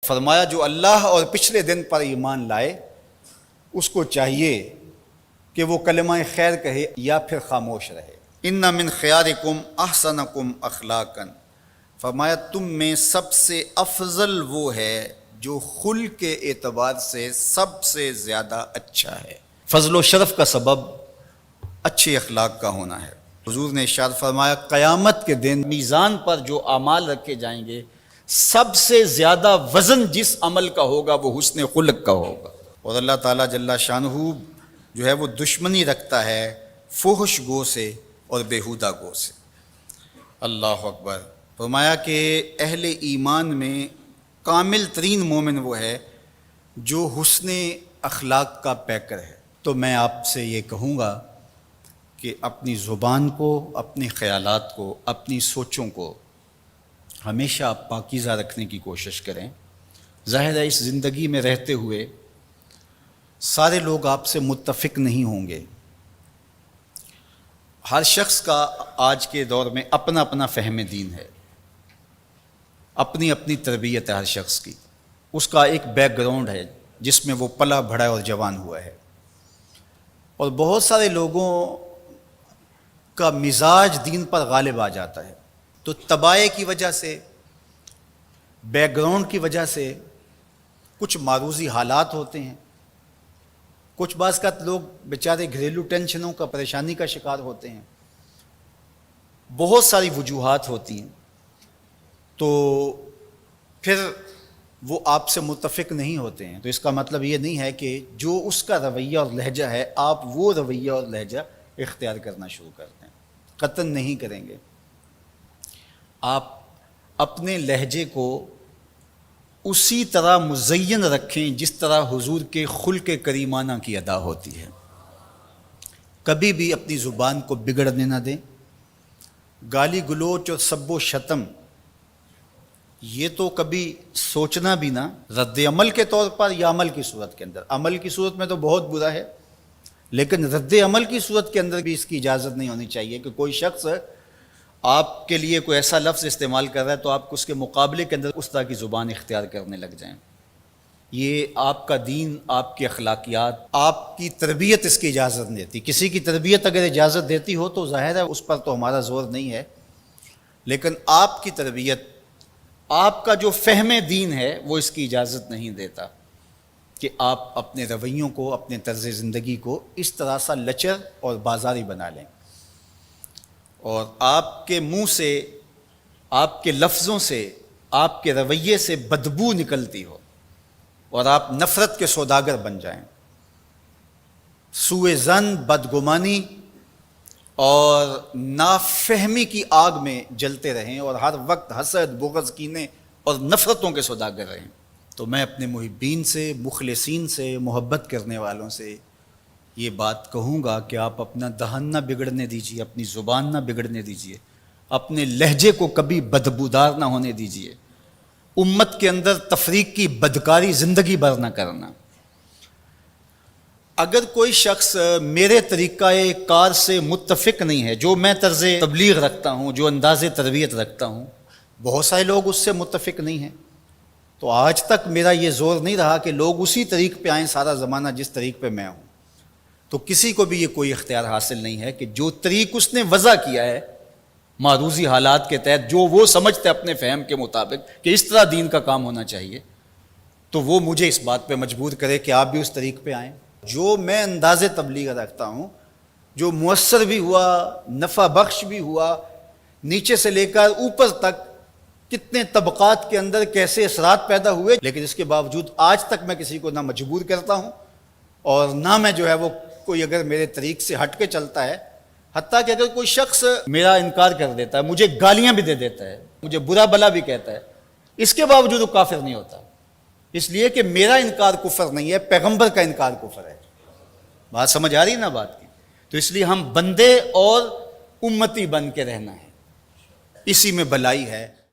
فرمایا جو اللہ اور پچھلے دن پر ایمان لائے اس کو چاہیے کہ وہ کلمہ خیر کہے یا پھر خاموش رہے۔ ان من خیارکم احسنکم اخلاقا، فرمایا تم میں سب سے افضل وہ ہے جو خلق کے اعتبار سے سب سے زیادہ اچھا ہے۔ فضل و شرف کا سبب اچھے اخلاق کا ہونا ہے۔ حضور نے ارشاد فرمایا قیامت کے دن میزان پر جو اعمال رکھے جائیں گے سب سے زیادہ وزن جس عمل کا ہوگا وہ حسن خلق کا ہوگا۔ اور اللہ تعالیٰ جل شانہ جو ہے وہ دشمنی رکھتا ہے فحش گو سے اور بیہودہ گو سے۔ اللہ اکبر۔ فرمایا کہ اہل ایمان میں کامل ترین مومن وہ ہے جو حسن اخلاق کا پیکر ہے۔ تو میں آپ سے یہ کہوں گا کہ اپنی زبان کو، اپنے خیالات کو، اپنی سوچوں کو ہمیشہ آپ پاکیزہ رکھنے کی کوشش کریں۔ ظاہر ہے اس زندگی میں رہتے ہوئے سارے لوگ آپ سے متفق نہیں ہوں گے۔ ہر شخص کا آج کے دور میں اپنا اپنا فہم دین ہے، اپنی اپنی تربیت ہے ہر شخص کی، اس کا ایک بیک گراؤنڈ ہے جس میں وہ پلا بڑھا اور جوان ہوا ہے۔ اور بہت سارے لوگوں کا مزاج دین پر غالب آ جاتا ہے، تو طباع کی وجہ سے، بیک گراؤنڈ کی وجہ سے کچھ معروضی حالات ہوتے ہیں، کچھ بعض کا لوگ بیچارے گھریلو ٹینشنوں کا، پریشانی کا شکار ہوتے ہیں، بہت ساری وجوہات ہوتی ہیں، تو پھر وہ آپ سے متفق نہیں ہوتے ہیں۔ تو اس کا مطلب یہ نہیں ہے کہ جو اس کا رویہ اور لہجہ ہے آپ وہ رویہ اور لہجہ اختیار کرنا شروع کر دیں، قطعاً نہیں کریں گے۔ آپ اپنے لہجے کو اسی طرح مزین رکھیں جس طرح حضور کے خلق کریمانہ کی ادا ہوتی ہے۔ کبھی بھی اپنی زبان کو بگڑنے نہ دیں۔ گالی گلوچ اور سب و شتم یہ تو کبھی سوچنا بھی نہ، رد عمل کے طور پر یا عمل کی صورت کے اندر۔ عمل کی صورت میں تو بہت برا ہے، لیکن رد عمل کی صورت کے اندر بھی اس کی اجازت نہیں ہونی چاہیے کہ کوئی شخص آپ کے لیے کوئی ایسا لفظ استعمال کر رہا ہے تو آپ اس کے مقابلے کے اندر اس طرح کی زبان اختیار کرنے لگ جائیں۔ یہ آپ کا دین، آپ کی اخلاقیات، آپ کی تربیت اس کی اجازت نہیں دیتی۔ کسی کی تربیت اگر اجازت دیتی ہو تو ظاہر ہے اس پر تو ہمارا زور نہیں ہے، لیکن آپ کی تربیت، آپ کا جو فہم دین ہے وہ اس کی اجازت نہیں دیتا کہ آپ اپنے رویوں کو، اپنے طرز زندگی کو اس طرح سا لچر اور بازاری بنا لیں، اور آپ کے منہ سے، آپ کے لفظوں سے، آپ کے رویے سے بدبو نکلتی ہو اور آپ نفرت کے سوداگر بن جائیں، سوء ظن، بدگمانی اور نافہمی کی آگ میں جلتے رہیں اور ہر وقت حسد، بغض، کینے اور نفرتوں کے سوداگر رہیں۔ تو میں اپنے محبین سے، مخلصین سے، محبت کرنے والوں سے یہ بات کہوں گا کہ آپ اپنا دہن نہ بگڑنے دیجیے، اپنی زبان نہ بگڑنے دیجیے، اپنے لہجے کو کبھی بدبودار نہ ہونے دیجیے، امت کے اندر تفریق کی بدکاری زندگی بھر نہ کرنا۔ اگر کوئی شخص میرے طریقہ کار سے متفق نہیں ہے، جو میں طرز تبلیغ رکھتا ہوں، جو انداز تربیت رکھتا ہوں، بہت سارے لوگ اس سے متفق نہیں ہیں، تو آج تک میرا یہ زور نہیں رہا کہ لوگ اسی طریق پہ آئیں سارا زمانہ جس طریق پہ میں ہوں۔ تو کسی کو بھی یہ کوئی اختیار حاصل نہیں ہے کہ جو طریق اس نے وضع کیا ہے معروضی حالات کے تحت، جو وہ سمجھتے اپنے فہم کے مطابق کہ اس طرح دین کا کام ہونا چاہیے، تو وہ مجھے اس بات پہ مجبور کرے کہ آپ بھی اس طریق پہ آئیں۔ جو میں انداز تبلیغ رکھتا ہوں، جو مؤثر بھی ہوا، نفع بخش بھی ہوا، نیچے سے لے کر اوپر تک کتنے طبقات کے اندر کیسے اثرات پیدا ہوئے، لیکن اس کے باوجود آج تک میں کسی کو نہ مجبور کرتا ہوں اور نہ میں جو ہے وہ کوئی اگر میرے طریق سے ہٹ کے چلتا ہے، حتیٰ کہ اگر کوئی شخص میرا انکار کر دیتا ہے، مجھے گالیاں بھی دے دیتا ہے، مجھے برا بلا بھی کہتا ہے، اس کے باوجود وہ کافر نہیں ہوتا، اس لیے کہ میرا انکار کفر نہیں ہے، پیغمبر کا انکار کفر ہے۔ بات سمجھ آ رہی نا بات کی؟ تو اس لیے ہم بندے اور امتی بن کے رہنا ہے، اسی میں بلائی ہے۔